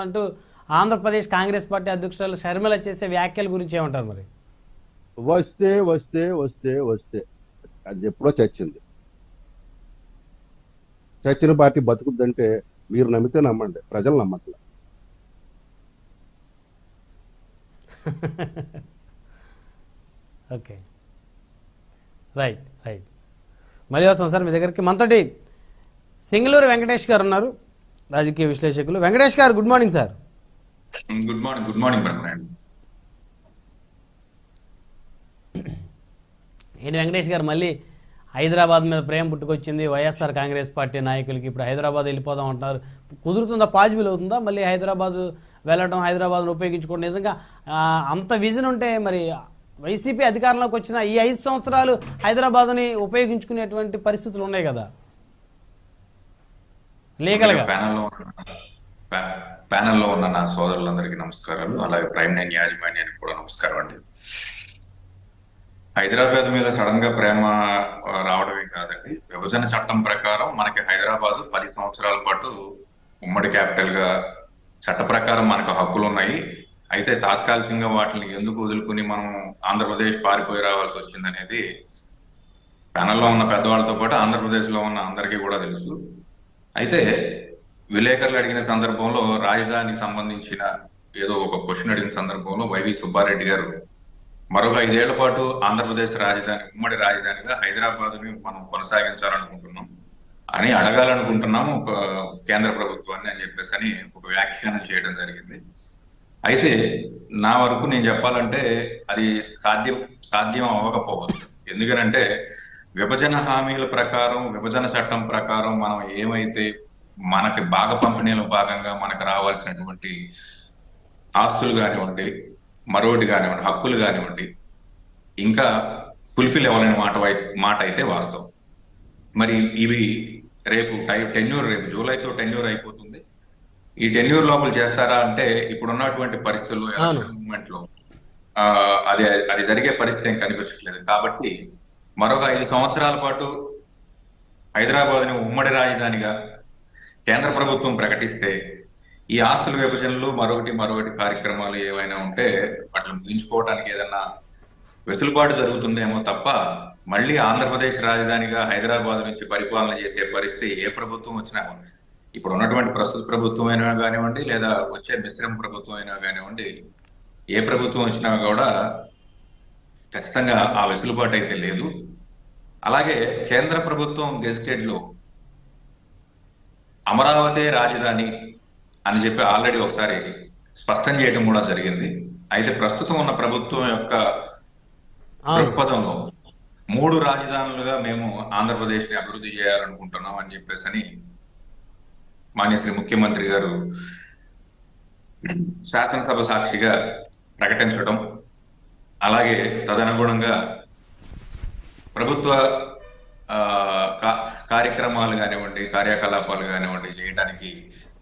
అంటూ ఆంధ్రప్రదేశ్ కాంగ్రెస్ పార్టీ అధ్యక్షురాలు షర్మిల చేసే వ్యాఖ్యల గురించి ఏమంటారు మరి? వస్తే వస్తే వస్తే వస్తే అది ఎప్పుడో చచ్చింది. చచ్చిన పార్టీ బతుకుద్దంటే మీరు నమ్మితే నమ్మండి, ప్రజలు నమ్మట్లే. Okay, right right. మళ్ళీ వస్తాం సార్ మీ దగ్గరికి. మనతోటి సింగళూరు వెంకటేష్ గారు ఉన్నారు, రాజకీయ విశ్లేషకులు. వెంకటేష్ గారు, good morning sir. Good morning. Good morning Brahmanaidu. ఏంటి వెంకటేష్ గారు, మళ్ళీ హైదరాబాద్ మీద ప్రేమ పుట్టుకొచ్చింది వైఎస్ఆర్ కాంగ్రెస్ పార్టీ నాయకులకి. ఇప్పుడు హైదరాబాద్ వెళ్ళిపోదాం అంటున్నారు. కుదురుతుందా, పాజిబుల్ అవుతుందా మళ్ళీ హైదరాబాద్ వెళ్ళడం, హైదరాబాద్ను ఉపయోగించుకోవడం? నిజంగా అంత విజన్ ఉంటే మరి వైసీపీ అధికారంలోకి వచ్చిన ఈ 5 సంవత్సరాలు హైదరాబాద్ని ఉపయోగించుకునేటువంటి పరిస్థితులు ఉన్నాయి కదా లీగల్గా? ప్యానల్లో ఉన్న నా సోదరులందరికీ నమస్కారాలు, అలాగే ప్రైమ్ నైన్ యాజమాన్యానికి కూడా నమస్కారం అండి. హైదరాబాద్ మీద సడన్ గా ప్రేమ రావడమే కాదండి, విభజన చట్టం ప్రకారం మనకి హైదరాబాద్ 10 సంవత్సరాల పాటు ఉమ్మడి క్యాపిటల్ గా చట్ట ప్రకారం మనకు హక్కులు ఉన్నాయి. అయితే తాత్కాలికంగా వాటిని ఎందుకు వదులుకుని మనం ఆంధ్రప్రదేశ్ పారిపోయి రావాల్సి వచ్చిందనేది ప్యానల్లో ఉన్న పెద్దవాళ్ళతో పాటు ఆంధ్రప్రదేశ్ లో ఉన్న అందరికీ కూడా తెలుసు. అయితే విలేకరులు అడిగిన సందర్భంలో రాజధానికి సంబంధించిన ఏదో ఒక క్వశ్చన్ అడిగిన సందర్భంలో వైవి సుబ్బారెడ్డి గారు మరొక 5 ఏళ్ల పాటు ఆంధ్రప్రదేశ్ రాజధాని, ఉమ్మడి రాజధానిగా హైదరాబాద్ ని మనం కొనసాగించాలనుకుంటున్నాం అని అడగాలనుకుంటున్నాము కేంద్ర ప్రభుత్వాన్ని అని చెప్పేసి అని ఒక వ్యాఖ్యానం చేయడం జరిగింది. అయితే నా వరకు నేను చెప్పాలంటే అది సాధ్యం అవ్వకపోవచ్చు. ఎందుకనంటే విభజన హామీల ప్రకారం, విభజన చట్టం ప్రకారం మనం ఏమైతే మనకి భాగ పంపిణీలో భాగంగా మనకు రావాల్సినటువంటి ఆస్తులు కానివ్వండి, మరొకటి కానివ్వండి, హక్కులు కానివ్వండి, ఇంకా ఫుల్ఫిల్ అవ్వాలని మాట అయితే వాస్తవం. మరి ఇవి రేపు టెన్యూర్, రేపు జూలైతో టెన్యూర్ అయిపోతుంది. ఈ టెన్యూర్ లోపల చేస్తారా అంటే ఇప్పుడు ఉన్నటువంటి పరిస్థితుల్లో ఎలక్షన్ మూవ్మెంట్ లో అది జరిగే పరిస్థితి ఏం కనిపించట్లేదు. కాబట్టి మరొక 5 సంవత్సరాల పాటు హైదరాబాద్ ని ఉమ్మడి రాజధానిగా కేంద్ర ప్రభుత్వం ప్రకటిస్తే ఈ ఆస్తుల విభజనలు మరొకటి కార్యక్రమాలు ఏమైనా ఉంటే వాటిని ముగించుకోవడానికి ఏదన్నా వెసులుబాటు జరుగుతుందేమో తప్ప మళ్ళీ ఆంధ్రప్రదేశ్ రాజధానిగా హైదరాబాద్ నుంచి పరిపాలన చేసే పరిస్థితి ఏ ప్రభుత్వం వచ్చినా, ఇప్పుడు ఉన్నటువంటి ప్రస్తుత ప్రభుత్వం అయినా కానివ్వండి, లేదా వచ్చే మిశ్రమ ప్రభుత్వం అయినా కానివ్వండి, ఏ ప్రభుత్వం వచ్చినా కూడా ఖచ్చితంగా ఆ వెసులుబాటు అయితే లేదు. అలాగే కేంద్ర ప్రభుత్వం గెజిటెడ్ లో అమరావతి రాజధాని అని చెప్పి ఆల్రెడీ ఒకసారి స్పష్టం చేయడం కూడా జరిగింది. అయితే ప్రస్తుతం ఉన్న ప్రభుత్వం యొక్క దృక్పథంలో 3 రాజధానులుగా మేము ఆంధ్రప్రదేశ్ ని అభివృద్ధి చేయాలనుకుంటున్నాం అని చెప్పేసి అని మాన్యశ్రీ ముఖ్యమంత్రి గారు శాసనసభ సాక్షిగా ప్రకటించడం, అలాగే తదనుగుణంగా ప్రభుత్వ కార్యక్రమాలు కానివ్వండి, కార్యకలాపాలు కానివ్వండి చేయడానికి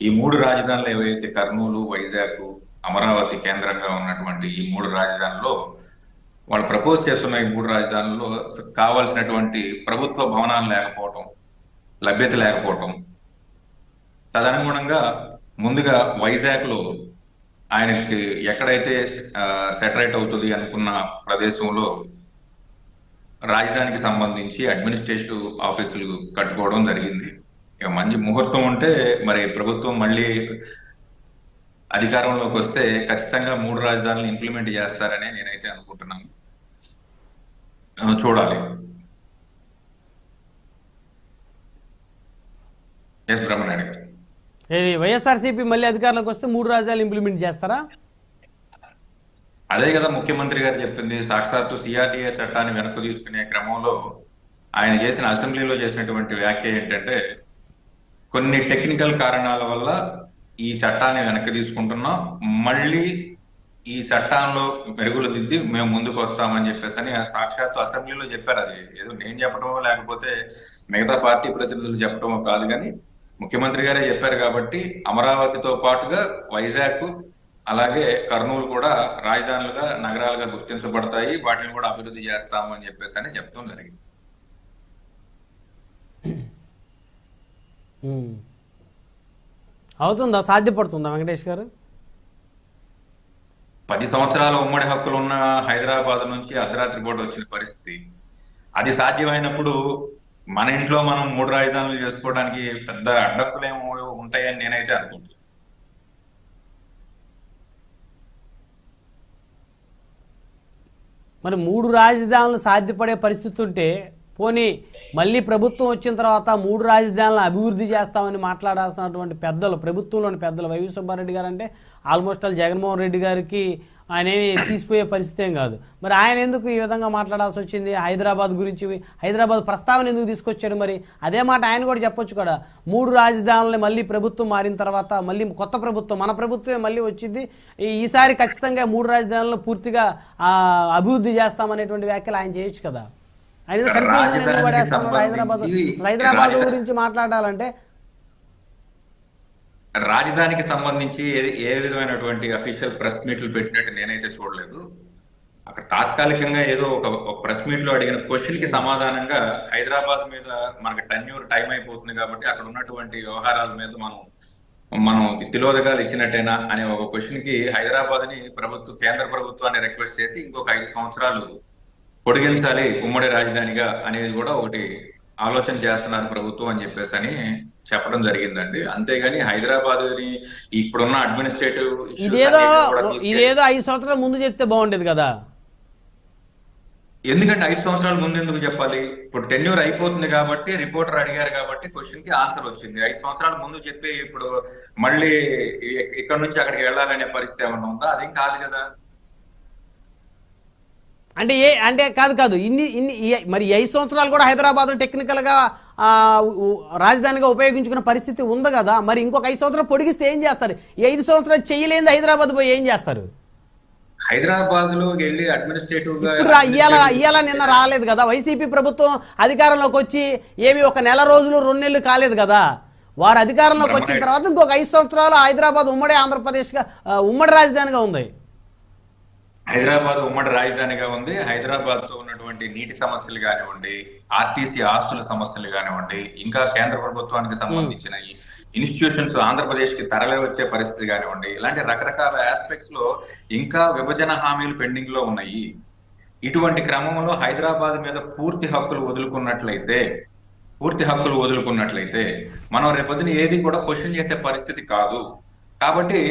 ఈ 3 రాజధానులు ఏవైతే కర్నూలు, వైజాగ్, అమరావతి కేంద్రంగా ఉన్నటువంటి ఈ 3 రాజధానుల్లో వాళ్ళు ప్రపోజ్ చేస్తున్న ఈ 3 రాజధానుల్లో కావాల్సినటువంటి ప్రభుత్వ భవనాలు లేకపోవటం, లభ్యత లేకపోవటం, తదనుగుణంగా ముందుగా వైజాగ్ లో ఆయనకి ఎక్కడైతే సెటరేట్ అవుతుంది అనుకున్న ప్రదేశంలో రాజధానికి సంబంధించి అడ్మినిస్ట్రేటివ్ ఆఫీసులు కట్టుకోవడం జరిగింది. ఇక మంచి ముహూర్తం ఉంటే మరి ప్రభుత్వం మళ్ళీ అధికారంలోకి వస్తే ఖచ్చితంగా 3 రాజధానులు ఇంప్లిమెంట్ చేస్తారని నేనైతే అనుకుంటున్నాను. చూడాలి. ఎస్ బ్రహ్మనాయుడు గారు, ఇది వైఎస్ఆర్సీపీ మళ్ళీ అధికారంలోకి వస్తే 3 రాజధానులు ఇంప్లిమెంట్ చేస్తారా? అదే కదా ముఖ్యమంత్రి గారు చెప్పింది. సాక్షాత్తు సిఆర్డీఏ చట్టాన్ని వెనక్కు తీసుకునే క్రమంలో ఆయన చేసిన అసెంబ్లీలో చేసినటువంటి వ్యాఖ్య ఏంటంటే, కొన్ని టెక్నికల్ కారణాల వల్ల ఈ చట్టాన్ని వెనక్కి తీసుకుంటున్నాం, మళ్ళీ ఈ చట్టంలో మెరుగులు దిద్ది మేము ముందుకు వస్తామని చెప్పేసి అని సాక్షాత్తు అసెంబ్లీలో చెప్పారు. అది ఏదో నేను చెప్పడమో లేకపోతే మిగతా పార్టీ ప్రతినిధులు చెప్పడమో కాదు, కానీ ముఖ్యమంత్రి గారే చెప్పారు. కాబట్టి అమరావతితో పాటుగా వైజాగ్ అలాగే కర్నూలు కూడా రాజధానులుగా, నగరాలుగా గుర్తించబడతాయి, వాటిని కూడా అభివృద్ధి చేస్తాము అని చెప్పేసి అని చెప్తాం జరిగింది. అవుతుందా, సాధ్యపడుతుందా వెంకటేష్ గారు? 10 సంవత్సరాల ఉమ్మడి హక్కులు ఉన్న హైదరాబాద్ నుంచి అర్ధరాత్రి పూట వచ్చిన పరిస్థితి, అది సాధ్యమైనప్పుడు మన ఇంట్లో మనం 3 రాజధానులు చేసుకోవడానికి పెద్ద అడ్డంకులేమో ఉంటాయని నేనైతే అనుకుంటున్నాను. మరి 3 రాజధానులు సాధ్యపడే పరిస్థితి ఉంటే పోనీ మళ్ళీ ప్రభుత్వం వచ్చిన తర్వాత 3 రాజధానులను అభివృద్ధి చేస్తామని మాట్లాడాల్సినటువంటి పెద్దలు, ప్రభుత్వంలోని పెద్దలు, వైవి సుబ్బారెడ్డి గారు అంటే ఆల్మోస్ట్ ఆల్ జగన్మోహన్ రెడ్డి గారికి ఆయన ఏమి తీసిపోయే పరిస్థితి ఏం కాదు. మరి ఆయన ఎందుకు ఈ విధంగా మాట్లాడాల్సి వచ్చింది? హైదరాబాద్ గురించి, హైదరాబాద్ ప్రస్తావన ఎందుకు తీసుకొచ్చాడు? మరి అదే మాట ఆయన కూడా చెప్పొచ్చు కదా. 3 రాజధానులని మళ్ళీ ప్రభుత్వం మారిన తర్వాత మళ్ళీ కొత్త ప్రభుత్వం, మన ప్రభుత్వమే మళ్ళీ వచ్చింది, ఈసారి ఖచ్చితంగా 3 రాజధానులను పూర్తిగా అభివృద్ధి చేస్తామనేటువంటి వ్యాఖ్యలు ఆయన చేయొచ్చు కదా. ఆయన కన్ఫ్యూజన్ ఎందుకు పడేస్తున్నారు? హైదరాబాద్ గురించి మాట్లాడాలంటే రాజధానికి సంబంధించి ఏ విధమైనటువంటి అఫీషియల్ ప్రెస్ మీట్లు పెట్టినట్టు నేనైతే చూడలేదు. అక్కడ తాత్కాలికంగా ఏదో ఒక ప్రెస్ మీట్ లో అడిగిన క్వశ్చన్ కి సమాధానంగా హైదరాబాద్ మీద మనకు టెన్యూర్ టైం అయిపోతుంది కాబట్టి అక్కడ ఉన్నటువంటి వ్యవహారాల మీద మనం తిలోదగాలు ఇచ్చినట్టేనా అనే ఒక క్వశ్చన్ కి హైదరాబాద్ ని కేంద్ర ప్రభుత్వాన్ని రిక్వెస్ట్ చేసి ఇంకొక 5 సంవత్సరాలు పొడిగించాలి ఉమ్మడి రాజధానిగా అనేది కూడా ఒకటి ఆలోచన చేస్తున్నారు ప్రభుత్వం అని చెప్పేసి చెప్పడం జరిగిందండి. అంతేగాని హైదరాబాద్ ఇప్పుడున్న అడ్మినిస్ట్రేటివ్ ఇదేదో 5 సంవత్సరాల ముందు చెప్తే బాగుండేది కదా. ఎందుకంటే 5 సంవత్సరాల ముందు ఎందుకు చెప్పాలి? ఇప్పుడు టెన్యూర్ అయిపోతుంది కాబట్టి రిపోర్టర్ అడిగారు కాబట్టి క్వశ్చన్ కి ఆన్సర్ వచ్చింది. 5 సంవత్సరాల ముందు చెప్పి ఇప్పుడు మళ్ళీ ఇక్కడ నుంచి అక్కడికి వెళ్ళాలనే పరిస్థితి ఏమన్నా ఉందా? అదేం కాదు కదా. అంటే కాదు ఇన్ని మరి 5 సంవత్సరాలు కూడా హైదరాబాద్ టెక్నికల్ గా రాజధానిగా ఉపయోగించుకున్న పరిస్థితి ఉంది కదా. మరి ఇంకొక 5 సంవత్సరాలు పొడిగిస్తే ఏం చేస్తారు? ఈ 5 సంవత్సరాలు చేయలేని హైదరాబాద్ పోయి ఏం చేస్తారు? హైదరాబాద్ లో వెళ్ళి అడ్మినిస్ట్రేటివ్ గా ఇవాళ నిన్న రాలేదు కదా. వైసీపీ ప్రభుత్వం అధికారంలోకి వచ్చి ఏమి ఒక నెల రోజులు 2 నెలలు కాలేదు కదా. వారు అధికారంలోకి వచ్చిన తర్వాత ఇంకొక 5 సంవత్సరాలు హైదరాబాద్ ఉమ్మడి ఆంధ్రప్రదేశ్ గా ఉమ్మడి రాజధానిగా ఉంది. హైదరాబాద్ ఉమ్మడి రాజధానిగా ఉంది. హైదరాబాద్ తో ఉన్నటువంటి నీటి సమస్యలు కానివ్వండి, ఆర్టీసీ ఆస్తుల సమస్యలు కానివ్వండి, ఇంకా కేంద్ర ప్రభుత్వానికి సంబంధించిన ఇన్స్టిట్యూషన్స్ ఆంధ్రప్రదేశ్ కి తరలి వచ్చే పరిస్థితి కానివ్వండి, ఇలాంటి రకరకాల ఆస్పెక్ట్స్ లో ఇంకా విభజన హామీలు పెండింగ్ లో ఉన్నాయి. ఇటువంటి క్రమంలో హైదరాబాద్ మీద పూర్తి హక్కులు వదులుకున్నట్లయితే మనం రేపొద్దున ఏది కూడా క్వశ్చన్ చేసే పరిస్థితి కాదు. కాబట్టి